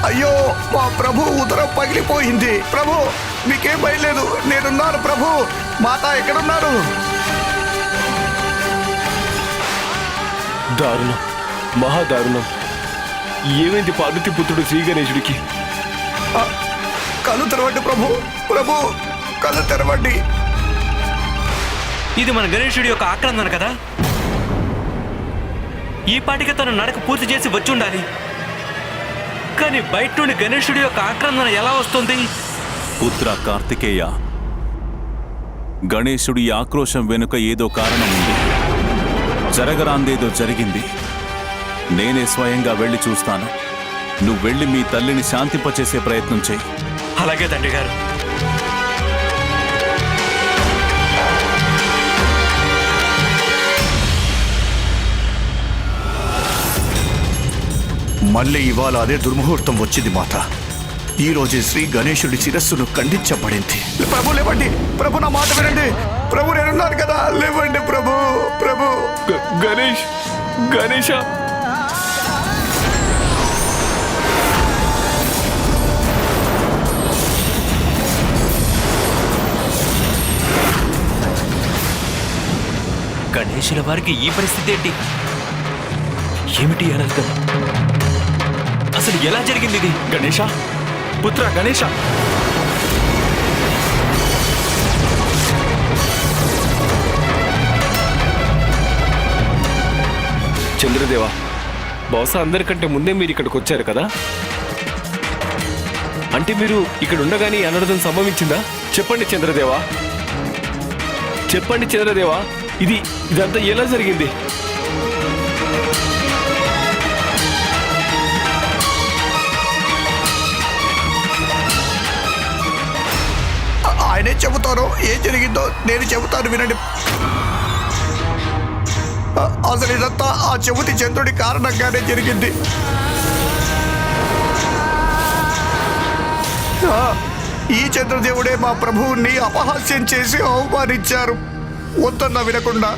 అయ్యో మా ప్రభు ఉదరం పగిలిపోయింది. ప్రభు మీకేం భయలేదు, నేనున్నాను ప్రభు. మాత ఎక్కడున్నారు? దారుణం, మహాదారుణం. ఏమైంది పార్వతి పుత్రుడు శ్రీ గణేశుడికి? కళ్ళు తెరవండి ప్రభు, ప్రభు కళ్ళు తెరవండి. ఇది మన గణేశుడి యొక్క ఆక్రందన కదా. ఈ పాటికి తను నడక పూర్తి చేసి వచ్చి ఉండాలి. కానీ బయట నుండి గణేశుడి యొక్క ఆక్రందన ఎలా వస్తుంది? పుత్ర కార్తికేయ, గణేశుడి ఆక్రోశం వెనుక ఏదో కారణం ఉంది. జరగరాందేదో జరిగింది. నేనే స్వయంగా వెళ్ళి చూస్తాను. నువ్వు వెళ్ళి మీ తల్లిని శాంతింపచేసే ప్రయత్నం చేయి. అలాగే తండ్రి గారు. మళ్ళీ ఇవాళ అదే దుర్ముహూర్తం వచ్చింది మాత. ఈ రోజే శ్రీ గణేశుడి శిరస్సును ఖండించబడింది. ప్రభు లేవండి, ప్రభు నా మాట వినండి. ప్రభు నేనున్నాను కదా, లేవండి ప్రభు. ప్రభు గణేష్, గణేష, గణేశుల వారికి ఈ పరిస్థితి ఏంటి? ఏమిటి అనర్థం? అసలు ఎలా జరిగింది ఇది? గణేష, పుత్ర గణేష. చంద్రదేవ, బహుశా అందరికంటే ముందే మీరు ఇక్కడికి వచ్చారు కదా? అంటే మీరు ఇక్కడ ఉండగానే అనర్థం సంభవించిందా? చెప్పండి చంద్రదేవా, చెప్పండి చంద్రదేవా, ఇదంతా ఎలా జరిగింది? ఆయనే చెబుతారో ఏం జరిగిందో నేను చెబుతాను వినండి. అసలు ఇదంతా ఆ చెబుతి చంద్రుడి కారణంగానే జరిగింది. ఈ చంద్రదేవుడే మా ప్రభువుని అపహాస్యం చేసి అవమానించారు. వద్దన్నా వినకుండా